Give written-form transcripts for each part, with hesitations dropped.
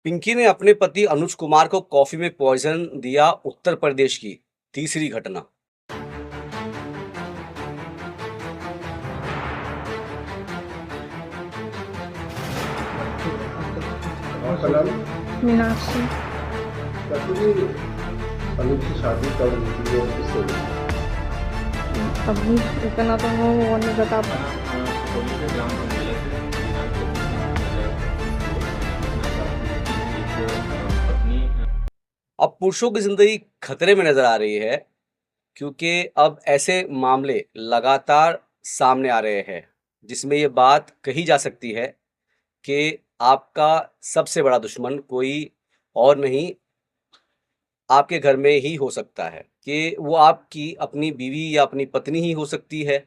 पिंकी ने अपने पति अनुज कुमार को कॉफी में पॉइजन दिया। उत्तर प्रदेश की तीसरी घटना। आपका नाम? मीनाक्षी। एक्चुअली अनुज की शादी कब हुई थी और किससे हुई थी? अभी इतना तो वो नहीं बता अब पुरुषों की जिंदगी खतरे में नजर आ रही है, क्योंकि अब ऐसे मामले लगातार सामने आ रहे हैं जिसमें ये बात कही जा सकती है कि आपका सबसे बड़ा दुश्मन कोई और नहीं, आपके घर में ही हो सकता है। कि वो आपकी अपनी बीवी या अपनी पत्नी ही हो सकती है।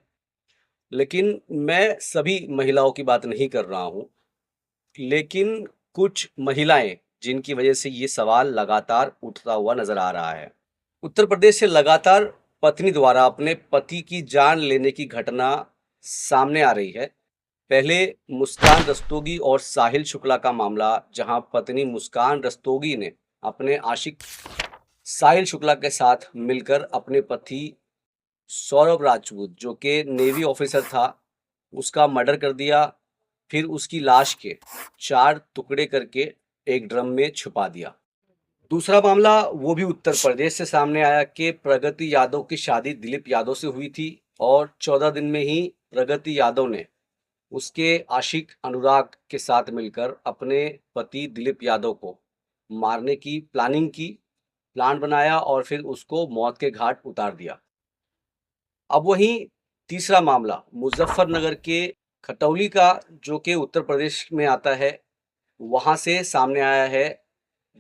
लेकिन मैं सभी महिलाओं की बात नहीं कर रहा हूँ, लेकिन कुछ महिलाएं जिनकी वजह से ये सवाल लगातार उठता हुआ नजर आ रहा है। उत्तर प्रदेश से लगातार पत्नी द्वारा अपने पति की जान लेने की घटना सामने आ रही है। पहले मुस्कान रस्तोगी और साहिल शुक्ला का मामला, जहां पत्नी मुस्कान रस्तोगी ने अपने आशिक साहिल शुक्ला के साथ मिलकर अपने पति सौरभ राजपूत, जो कि नेवी ऑफिसर था, उसका मर्डर कर दिया। फिर उसकी लाश के 4 टुकड़े करके एक ड्रम में छुपा दिया। दूसरा मामला वो भी उत्तर प्रदेश से सामने आया कि प्रगति यादव की शादी दिलीप यादव से हुई थी और 14 दिन में ही प्रगति यादव ने उसके आशिक अनुराग के साथ मिलकर अपने पति दिलीप यादव को मारने की प्लान बनाया और फिर उसको मौत के घाट उतार दिया। अब वहीं तीसरा मामला मुजफ्फरनगर के खटौली का, जो कि उत्तर प्रदेश में आता है, वहां से सामने आया है,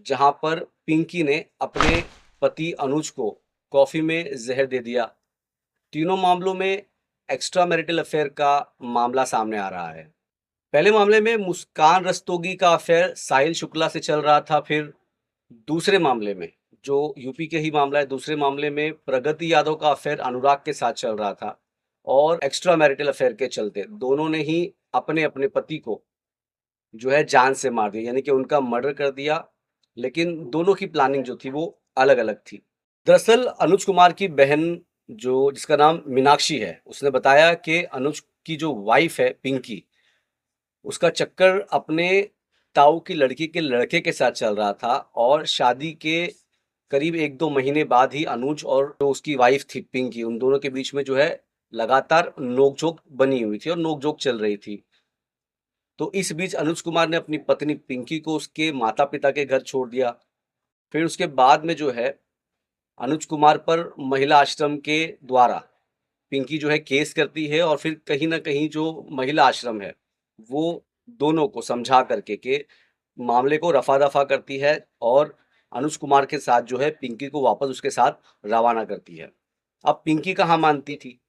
जहां पर पिंकी ने अपने पति अनुज को कॉफी में जहर दे दिया। तीनों मामलों में एक्स्ट्रा मैरिटल अफेयर का मामला सामने आ रहा है। पहले मामले में मुस्कान रस्तोगी का अफेयर साहिल शुक्ला से चल रहा था। फिर दूसरे मामले में, जो यूपी के ही मामला है, दूसरे मामले में प्रगति यादव का अफेयर अनुराग के साथ चल रहा था और एक्स्ट्रा मैरिटल अफेयर के चलते दोनों ने ही अपने अपने पति को जो है जान से मार दिया, यानी कि उनका मर्डर कर दिया। लेकिन दोनों की प्लानिंग जो थी वो अलग अलग थी। दरअसल अनुज कुमार की बहन, जो जिसका नाम मीनाक्षी है, उसने बताया कि अनुज की जो वाइफ है पिंकी, उसका चक्कर अपने ताऊ की लड़की के लड़के के साथ चल रहा था और शादी के करीब 1-2 महीने बाद ही अनुज और जो उसकी वाइफ थी पिंकी, उन दोनों के बीच में जो है लगातार नोकझोंक बनी हुई थी और नोकझोंक चल रही थी। तो इस बीच अनुज कुमार ने अपनी पत्नी पिंकी को उसके माता पिता के घर छोड़ दिया। फिर उसके बाद में जो है अनुज कुमार पर महिला आश्रम के द्वारा पिंकी जो है केस करती है और फिर कहीं ना कहीं जो महिला आश्रम है वो दोनों को समझा करके के मामले को रफा दफा करती है और अनुज कुमार के साथ जो है पिंकी को वापस उसके साथ रवाना करती है। अब पिंकी कहाँ मानती थी।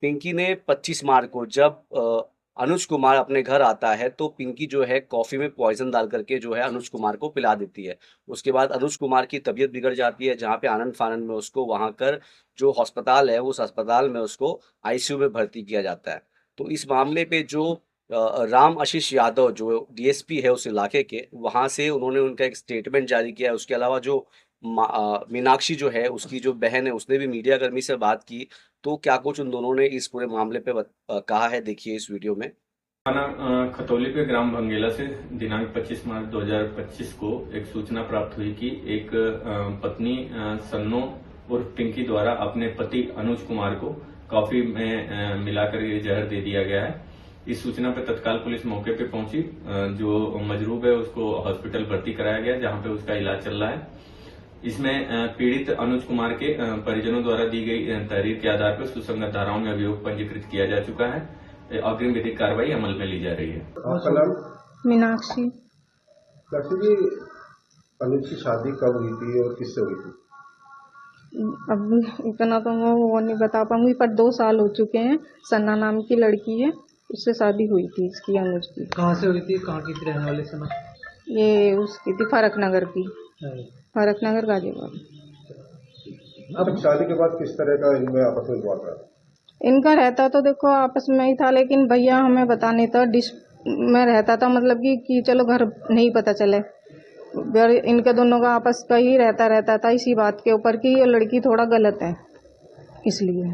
पिंकी ने 25 मार्च को जब अनुज कुमार अपने घर आता है तो पिंकी जो है कॉफ़ी में पॉइजन डाल करके जो है अनुज कुमार को पिला देती है। उसके बाद अनुज कुमार की तबीयत बिगड़ जाती है, जहाँ पे आनंद फानंद में उसको वहाँ कर जो अस्पताल है उस अस्पताल में उसको आईसीयू में भर्ती किया जाता है। तो इस मामले पे जो राम आशीष यादव जो डीएसपी है उस इलाके के, वहाँ से उन्होंने उनका एक स्टेटमेंट जारी किया है। उसके अलावा जो मीनाक्षी जो है उसकी जो बहन है उसने भी मीडिया कर्मी से बात की। तो क्या कुछ उन दोनों ने इस पूरे मामले पे कहा है, देखिए इस वीडियो में। थाना खतौली पे ग्राम भंगेला से दिनांक 25 मार्च 2025 को एक सूचना प्राप्त हुई कि एक पत्नी सन्नो उर्फ पिंकी द्वारा अपने पति अनुज कुमार को कॉफी में मिलाकर ये जहर दे दिया गया है। इस सूचना पर तत्काल पुलिस मौके पे पहुंची। जो मजरूब है उसको हॉस्पिटल भर्ती कराया गया, जहां पे उसका इलाज चल रहा है। इसमें पीड़ित अनुज कुमार के परिजनों द्वारा दी गई तहरीर के आधार पर सुसंगत धाराओं में अभियोग पंजीकृत किया जा चुका है। अग्रिम विधिक कार्रवाई अमल में ली जा रही है। आपका नाम? मीनाक्षी। एक्चुअली अनुज की शादी कब हुई थी और किससे हुई थी? अभी इतना तो वो नहीं बता पाऊंगी, पर 2 साल हो चुके हैं। सन्ना नाम की लड़की है, उससे शादी हुई थी इसकी, अनुज की। कहाँ से हुई थी, कहाँ की रहने वाले सना? ये उसकी थी फरक नगर की, फरक नगर गाजीपुर। अब शादी के बाद किस तरह का इनमें आपस में हुआ था? इनका रहता तो देखो आपस में ही था, लेकिन भैया हमें बताने था डिश में रहता था, मतलब कि चलो घर नहीं पता चले। फिर इनके दोनों का आपस का ही रहता था इसी बात के ऊपर कि ये लड़की थोड़ा गलत है, इसलिए।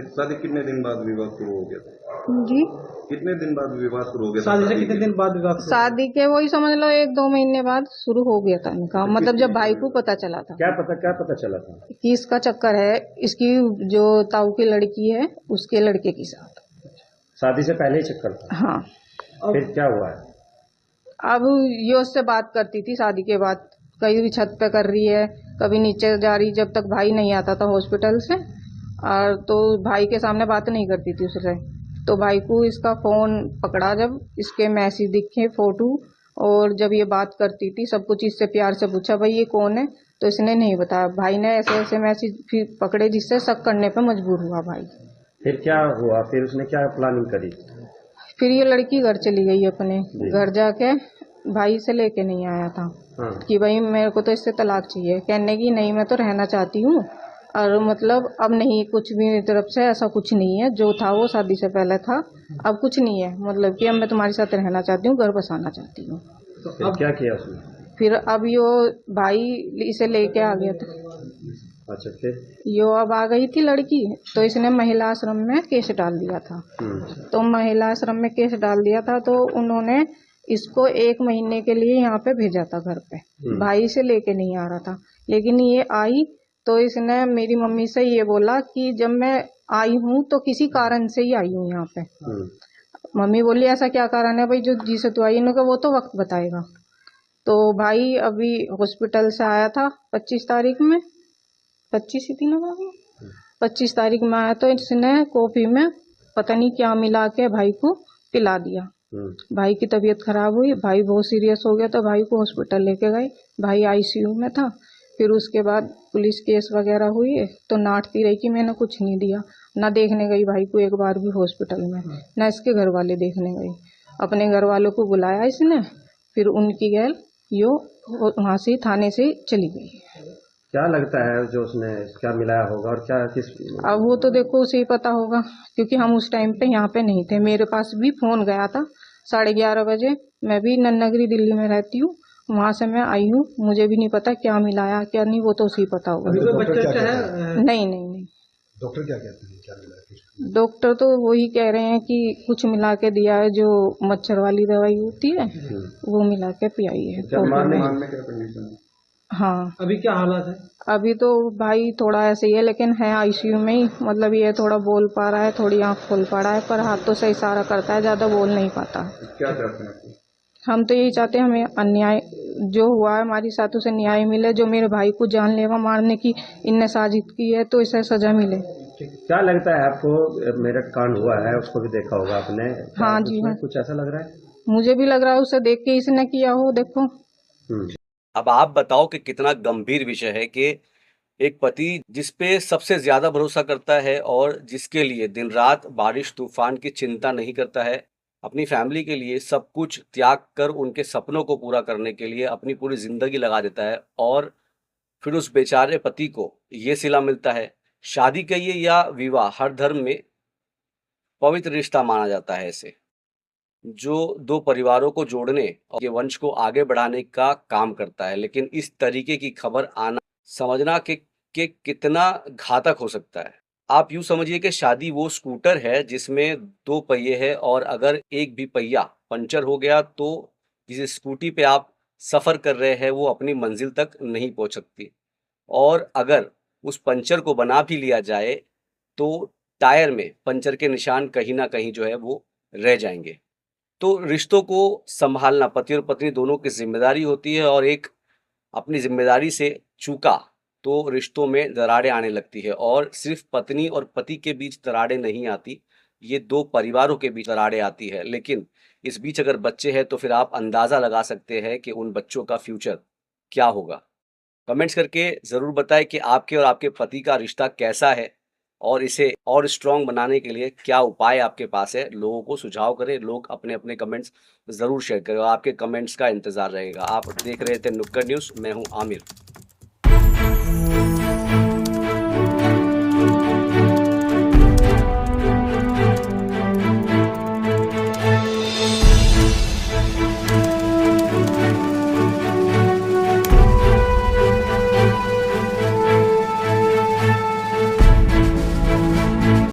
शादी कितने दिन बाद विवाह शुरू हो गया था? जी, कितने दिन बाद विवाह शुरू हो गया था? शादी से कितने दिन बाद विवाह? शादी के वही समझ लो 1-2 महीने बाद शुरू हो गया था इनका, मतलब जब भाई को पता चला था क्या पता चला था कि इसका चक्कर है, इसकी जो ताऊ की लड़की है उसके लड़के के साथ। शादी से पहले ही चक्कर था? हाँ। फिर क्या हुआ है? अब ये उससे बात करती थी शादी के बाद, कहीं भी छत पे कर रही है, कभी नीचे जा रही, जब तक भाई नहीं आता था हॉस्पिटल से, और तो भाई के सामने बात नहीं करती थी उससे। तो भाई को इसका फ़ोन पकड़ा, जब इसके मैसेज दिखे, फ़ोटो, और जब ये बात करती थी सब कुछ इससे प्यार से पूछा भाई ये कौन है, तो इसने नहीं बताया। भाई ने ऐसे ऐसे मैसेज फिर पकड़े जिससे शक करने पर मजबूर हुआ भाई। फिर क्या हुआ? फिर उसने क्या प्लानिंग करी? फिर ये लड़की घर चली गई, अपने घर जाके भाई से लेके नहीं आया था। हाँ। कि भाई मेरे को तो इससे तलाक चाहिए, कहने की नहीं मैं तो रहना चाहती हूँ, और मतलब अब नहीं, कुछ भी मेरी तरफ से ऐसा कुछ नहीं है, जो था वो शादी से पहले था, अब कुछ नहीं है, मतलब कि अब मैं तुम्हारे साथ रहना चाहती हूँ, घर बसाना चाहती हूँ। तो अब क्या किया उसने? फिर अब यो भाई इसे लेके आ गया था। अच्छा, फिर यो अब आ गई थी लड़की, तो इसने महिला आश्रम में केस डाल दिया था। तो महिला आश्रम में केस डाल दिया था, तो उन्होंने इसको 1 महीने के लिए यहाँ पे भेजा था घर पे, भाई से लेके नहीं आ रहा था। लेकिन ये आई तो इसने मेरी मम्मी से ये बोला कि जब मैं आई हूँ तो किसी कारण से ही आई हूँ यहाँ पे। मम्मी बोली ऐसा क्या कारण है भाई जो जिसे तू आई? इन्होंने कहा वो तो वक्त बताएगा। तो भाई अभी हॉस्पिटल से आया था 25 तारीख में, 25 ही थी ना बाबू, 25 तारीख में आया, तो इसने कॉफी में पता नहीं क्या मिला के भाई को पिला दिया। भाई की तबीयत खराब हुई, भाई बहुत सीरियस हो गया, तो भाई को हॉस्पिटल लेके गए, भाई आईसीयू में था। फिर उसके बाद पुलिस केस वगैरह हुई, तो नाटती रही कि मैंने कुछ नहीं दिया, ना देखने गई भाई को एक बार भी हॉस्पिटल में, ना इसके घर वाले देखने गए। अपने घर वालों को बुलाया इसने, फिर उनकी गैल यो वहाँ से थाने से चली गई। क्या लगता है जो उसने क्या मिलाया होगा और क्या किस? अब वो तो देखो उसे ही पता होगा, क्योंकि हम उस टाइम पे यहाँ पे नहीं थे। मेरे पास भी फोन गया था 11:30 बजे, मैं भी नन्नगरी दिल्ली में रहती हूँ, वहाँ से मैं आई हूँ, मुझे भी नहीं पता क्या मिलाया क्या नहीं, वो तो उसे ही पता होगा। अभी तो बच्चा है? नहीं। डॉक्टर क्या कहते हैं, क्या मिलाया? डॉक्टर तो वही कह रहे हैं कि कुछ मिला के दिया है, जो मच्छर वाली दवाई होती है वो मिला के पियाई है। हाँ। अभी क्या हालात है? अभी तो भाई थोड़ा ऐसे ही है, लेकिन है आईसीयू में ही, मतलब ये थोड़ा बोल पा रहा है, थोड़ी आँख खोल पा रहा है, पर हाथों से इशारा करता है, ज़्यादा बोल नहीं पाता। क्या चाहते हैं? हम तो यही चाहते हैं हमें अन्याय जो हुआ है हमारी साथ उसे न्याय मिले, जो मेरे भाई को जानलेवा मारने की इनने साजिश की है तो इसे सजा मिले। क्या लगता है आपको? मेरठ कांड हुआ है, उसको भी देखा होगा आपने? हाँ जी हाँ, कुछ ऐसा लग रहा है? मुझे भी लग रहा है उसे देख के इसने किया हो, देखो। अब आप बताओ कि कितना गंभीर विषय है कि एक पति जिस पे सबसे ज्यादा भरोसा करता है और जिसके लिए दिन रात बारिश तूफान की चिंता नहीं करता है, अपनी फैमिली के लिए सब कुछ त्याग कर उनके सपनों को पूरा करने के लिए अपनी पूरी जिंदगी लगा देता है, और फिर उस बेचारे पति को ये सिला मिलता है। शादी कहिए या विवाह, हर धर्म में पवित्र रिश्ता माना जाता है इसे, जो 2 परिवारों को जोड़ने और ये वंश को आगे बढ़ाने का काम करता है। लेकिन इस तरीके की खबर आना समझना कि कितना घातक हो सकता है। आप यूँ समझिए कि शादी वो स्कूटर है जिसमें 2 पहिए हैं, और अगर एक भी पहिया पंचर हो गया तो जिस स्कूटी पे आप सफ़र कर रहे हैं वो अपनी मंजिल तक नहीं पहुंच सकती। और अगर उस पंचर को बना भी लिया जाए तो टायर में पंचर के निशान कहीं ना कहीं जो है वो रह जाएंगे। तो रिश्तों को संभालना पति और पत्नी दोनों की जिम्मेदारी होती है, और एक अपनी जिम्मेदारी से चूका तो रिश्तों में दरारें आने लगती है। और सिर्फ पत्नी और पति के बीच दरारें नहीं आती, ये 2 परिवारों के बीच दरारें आती है। लेकिन इस बीच अगर बच्चे हैं तो फिर आप अंदाज़ा लगा सकते हैं कि उन बच्चों का फ्यूचर क्या होगा। कमेंट्स करके ज़रूर बताएं कि आपके और आपके पति का रिश्ता कैसा है, और इसे और स्ट्रॉन्ग बनाने के लिए क्या उपाय आपके पास है। लोगों को सुझाव करें, लोग अपने अपने कमेंट्स ज़रूर शेयर करें, और आपके कमेंट्स का इंतज़ार रहेगा। आप देख रहे थे नुक्कड़ न्यूज़, मैं हूं आमिर।